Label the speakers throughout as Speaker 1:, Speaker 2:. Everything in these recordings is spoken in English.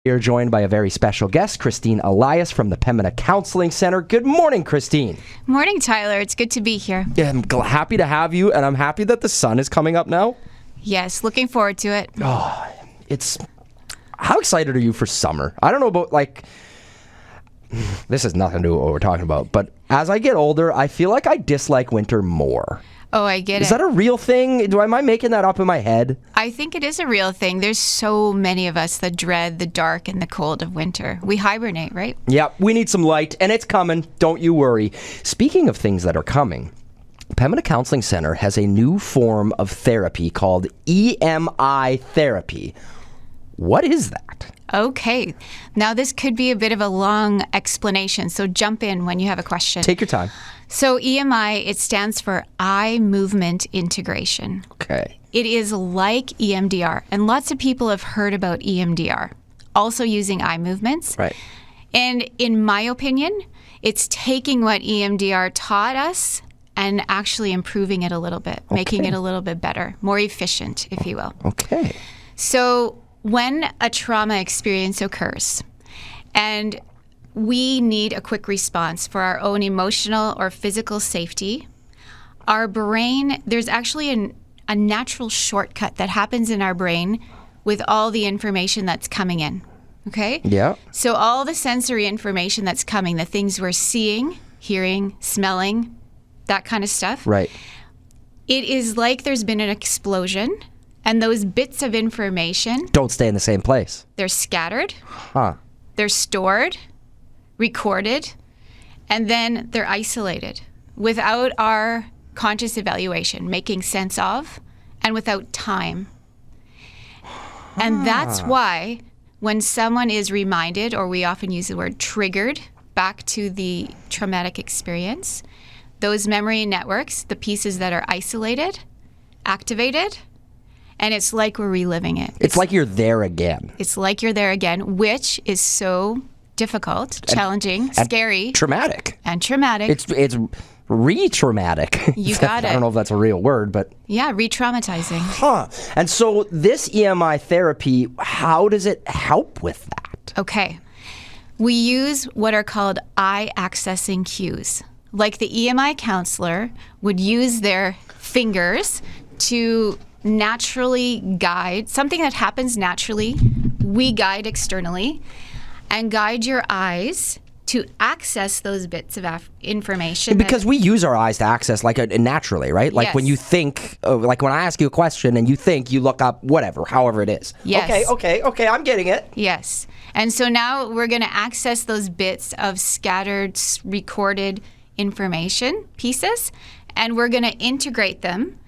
Speaker 1: We are joined by a very special guest, Christine Elias from the Pembina Counselling Centre. Good morning, Christine.
Speaker 2: Morning, Tyler. It's good to be here.
Speaker 1: Yeah, I'm happy to have you, and I'm happy that the sun is coming up now.
Speaker 2: Yes, looking forward to it.
Speaker 1: Oh, how excited are you for summer? I don't know about, this has nothing to do with what we're talking about, but as I get older, I feel like I dislike winter more.
Speaker 2: Oh, I get it.
Speaker 1: Is that a real thing? Am I making that up in my head?
Speaker 2: I think it is a real thing. There's so many of us that dread the dark and the cold of winter. We hibernate, right?
Speaker 1: Yeah, we need some light, and it's coming. Don't you worry. Speaking of things that are coming, Pembina Counselling Centre has a new form of therapy called EMI Therapy. What is that?
Speaker 2: Okay. Now, this could be a bit of a long explanation, so jump in when you have a question.
Speaker 1: Take your time.
Speaker 2: So EMI, it stands for Eye Movement Integration.
Speaker 1: Okay.
Speaker 2: It is like EMDR, and lots of people have heard about EMDR, also using eye movements.
Speaker 1: Right.
Speaker 2: And in my opinion, it's taking what EMDR taught us and actually improving it a little bit, making it a little bit better, more efficient, if you will.
Speaker 1: Okay.
Speaker 2: So when a trauma experience occurs and we need a quick response for our own emotional or physical safety, our brain, there's actually a natural shortcut that happens in our brain with all the information that's coming in. Okay?
Speaker 1: Yeah.
Speaker 2: So all the sensory information that's coming, the things we're seeing, hearing, smelling, that kind of stuff.
Speaker 1: Right.
Speaker 2: It is like there's been an explosion, and those bits of information
Speaker 1: Don't stay in the same place.
Speaker 2: they're scattered,
Speaker 1: Huh.
Speaker 2: they're stored, recorded, and then they're isolated without our conscious evaluation, making sense of, and without time. And that's why when someone is reminded, or we often use the word triggered, back to the traumatic experience, those memory networks, the pieces that are isolated, activated, and it's like we're reliving it.
Speaker 1: It's like you're there again.
Speaker 2: It's like you're there again, which is so difficult, challenging, scary,
Speaker 1: Traumatic.
Speaker 2: and traumatic.
Speaker 1: It's re-traumatic.
Speaker 2: You got it.
Speaker 1: I don't know if that's a real word, but...
Speaker 2: Yeah, re-traumatizing.
Speaker 1: Huh. And so this EMI therapy, how does it help with that?
Speaker 2: Okay. We use what are called eye accessing cues. Like the EMI counselor would use their fingers to naturally guide something that happens naturally. We guide externally and guide your eyes to access those bits of information.
Speaker 1: Because we use our eyes to access naturally, right? Like
Speaker 2: Yes.
Speaker 1: when you think, like when I ask you a question and you think, you look up whatever, however it is.
Speaker 2: Yes.
Speaker 1: Okay, I'm getting it.
Speaker 2: Yes. And so now we're going to access those bits of scattered, recorded information pieces, and we're going to integrate them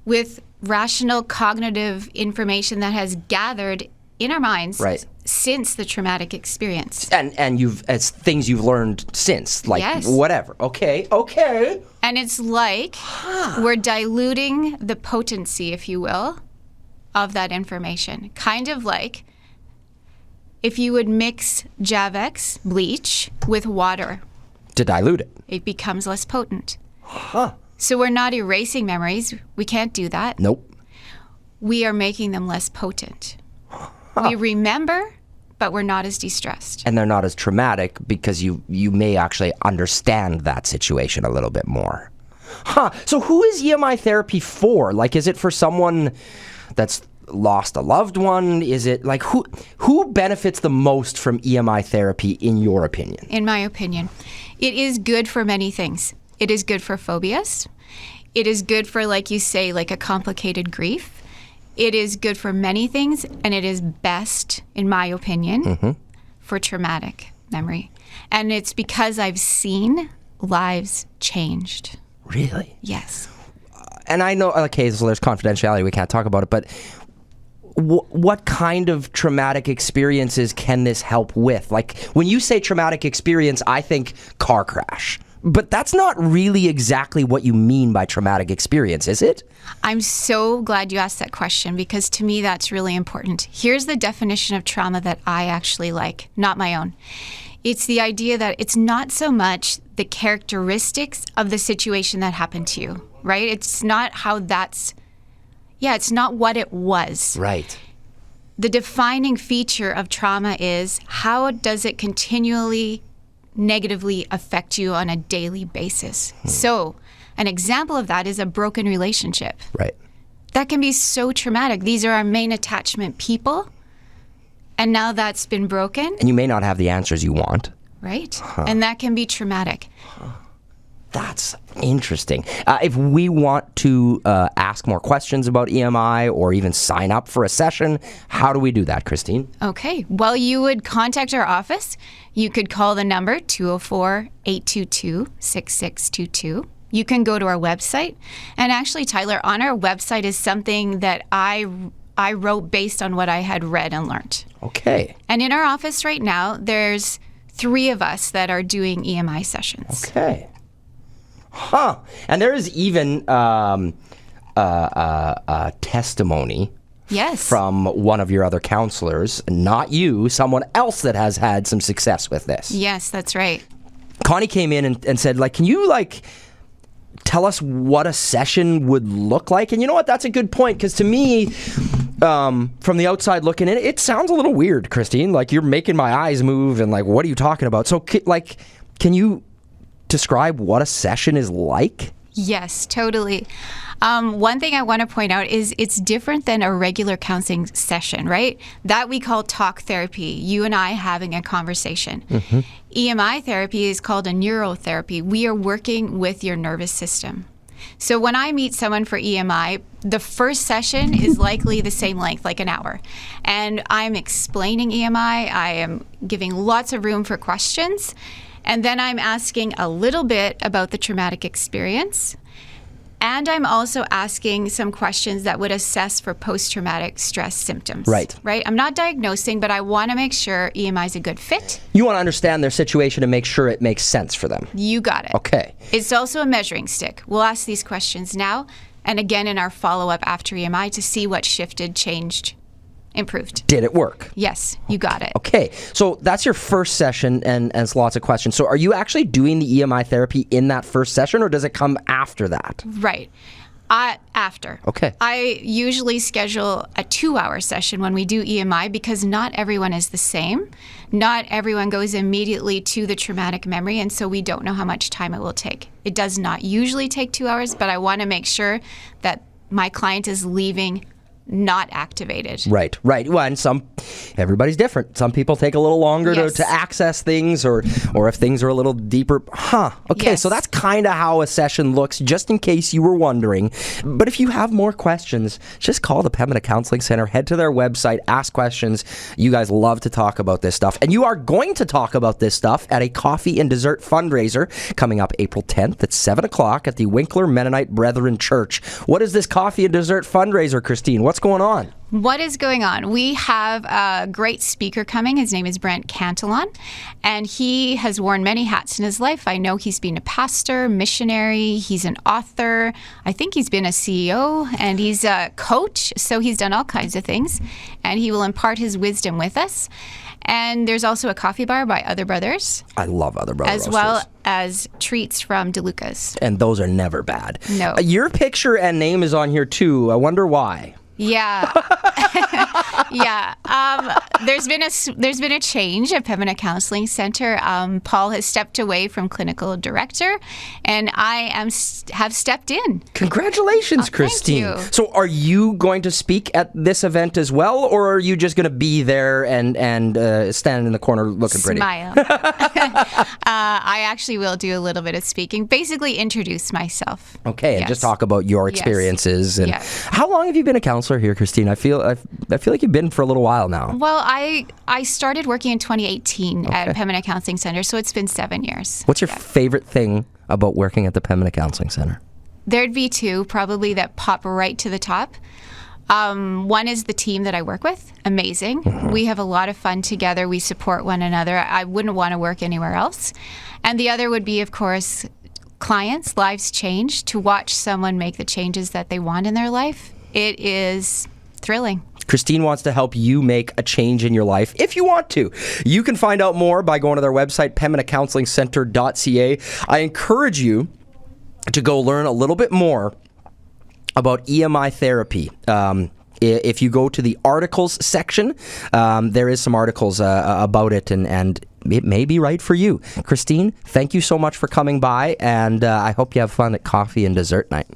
Speaker 2: with rational cognitive information that has gathered in our minds since the traumatic experience.
Speaker 1: And it's things you've learned since,
Speaker 2: Yes.
Speaker 1: whatever. Okay.
Speaker 2: And it's like we're diluting the potency, if you will, of that information. Kind of like if you would mix Javex bleach with water.
Speaker 1: To dilute it.
Speaker 2: It becomes less potent. So we're not erasing memories. We can't do that.
Speaker 1: Nope.
Speaker 2: We are making them less potent. We remember, but we're not as distressed.
Speaker 1: And they're not as traumatic because you may actually understand that situation a little bit more. So who is EMI therapy for? Is it for someone that's lost a loved one? Is it who benefits the most from EMI therapy in your opinion?
Speaker 2: In my opinion, it is good for many things. It is good for phobias. It is good for, like you say, a complicated grief. It is good for many things, and it is best, in my opinion, for traumatic memory. And it's because I've seen lives changed.
Speaker 1: Really?
Speaker 2: Yes.
Speaker 1: And I know, okay, so there's confidentiality, we can't talk about it, but what kind of traumatic experiences can this help with? When you say traumatic experience, I think car crash. But that's not really exactly what you mean by traumatic experience, is it?
Speaker 2: I'm so glad you asked that question, because to me that's really important. Here's the definition of trauma that I actually like, not my own. It's the idea that it's not so much the characteristics of the situation that happened to you, right? It's not how it's not what it was.
Speaker 1: Right.
Speaker 2: the defining feature of trauma is how does it continually negatively affect you on a daily basis. So an example of that is a broken relationship.
Speaker 1: Right.
Speaker 2: That can be so traumatic. These are our main attachment people. And now that's been broken.
Speaker 1: And you may not have the answers you want.
Speaker 2: Right. And that can be traumatic.
Speaker 1: That's interesting. If we want to ask more questions about EMI or even sign up for a session, how do we do that, Christine?
Speaker 2: Okay. Well, you would contact our office. You could call the number 204-822-6622. You can go to our website. And actually, Tyler, on our website is something that I wrote based on what I had read and learned.
Speaker 1: Okay.
Speaker 2: And in our office right now, there's 3 of us that are doing EMI sessions.
Speaker 1: Okay. Huh. And there is even a testimony
Speaker 2: Yes.
Speaker 1: from one of your other counselors, not you, someone else that has had some success with this.
Speaker 2: Yes, that's right.
Speaker 1: Connie came in and said, like, can you, like, tell us what a session would look like? And you know what? That's a good point, because to me, from the outside looking in, it sounds a little weird, Christine. Like, you're making my eyes move, and, like, what are you talking about? So, like, can you describe what a session is like?
Speaker 2: Yes, totally. One thing I want to point out is it's different than a regular counseling session, right? That we call talk therapy, you and I having a conversation. Mm-hmm. EMI therapy is called a neurotherapy. We are working with your nervous system. So when I meet someone for EMI, the first session is likely the same length, like an hour. And I'm explaining EMI. I am giving lots of room for questions. And then I'm asking a little bit about the traumatic experience. And I'm also asking some questions that would assess for post-traumatic stress symptoms.
Speaker 1: Right.
Speaker 2: Right? I'm not diagnosing, but I want to make sure EMI is a good fit.
Speaker 1: You want to understand their situation and make sure it makes sense for them.
Speaker 2: You got it.
Speaker 1: Okay.
Speaker 2: It's also a measuring stick. We'll ask these questions now and again in our follow-up after EMI to see what shifted, changed, improved.
Speaker 1: Did it work?
Speaker 2: Yes, you got it.
Speaker 1: Okay, so that's your first session, and it's lots of questions. So are you actually doing the EMI therapy in that first session, or does it come after that?
Speaker 2: Right. After.
Speaker 1: Okay.
Speaker 2: I usually schedule a 2-hour session when we do EMI because not everyone is the same. Not everyone goes immediately to the traumatic memory, and so we don't know how much time it will take. It does not usually take 2 hours, but I want to make sure that my client is leaving not activated.
Speaker 1: Right. Well, and everybody's different. Some people take a little longer
Speaker 2: Yes.
Speaker 1: to access things, or if things are a little deeper. Okay,
Speaker 2: Yes.
Speaker 1: so that's kind of how a session looks, just in case you were wondering. But if you have more questions, just call the Pembina Counselling Centre, head to their website, ask questions. You guys love to talk about this stuff. And you are going to talk about this stuff at a coffee and dessert fundraiser coming up April 10th at 7 o'clock at the Winkler Mennonite Brethren Church. What is this coffee and dessert fundraiser, Christine? What's going on?
Speaker 2: What is going on? We have a great speaker coming. His name is Brent Cantillon, and he has worn many hats in his life. I know he's been a pastor, missionary, he's an author. I think he's been a CEO, and he's a coach, so he's done all kinds of things, and he will impart his wisdom with us. And there's also a coffee bar by Other Brothers.
Speaker 1: I love Other Brothers.
Speaker 2: As well as treats from DeLuca's.
Speaker 1: And those are never bad.
Speaker 2: No.
Speaker 1: Your picture and name is on here too. I wonder why.
Speaker 2: Yeah. Yeah. There's been a change at Pembina Counselling Centre. Paul has stepped away from clinical director, and I have stepped in.
Speaker 1: Congratulations, Christine.
Speaker 2: Thank you.
Speaker 1: So are you going to speak at this event as well, or are you just going to be there and stand in the corner looking pretty?
Speaker 2: Smile. I actually will do a little bit of speaking. Basically introduce myself.
Speaker 1: Okay, and just talk about your experiences. And
Speaker 2: Yes.
Speaker 1: How long have you been a counselor here, Christine? I feel like you've been for a little while now.
Speaker 2: Well, I started working in 2018 at Pembina Counselling Centre, so it's been 7 years.
Speaker 1: What's your favorite thing about working at the Pembina Counselling Centre?
Speaker 2: There'd be 2 probably that pop right to the top. One is the team that I work with. Amazing. Mm-hmm. We have a lot of fun together. We support one another. I wouldn't want to work anywhere else. And the other would be, of course, clients' lives change. To watch someone make the changes that they want in their life, it is thrilling.
Speaker 1: Christine wants to help you make a change in your life if you want to. You can find out more by going to their website, pembinacounselingcentre.ca. I encourage you to go learn a little bit more about EMI therapy. If you go to the articles section, there is some articles about it, and it may be right for you. Christine, thank you so much for coming by, and I hope you have fun at coffee and dessert night.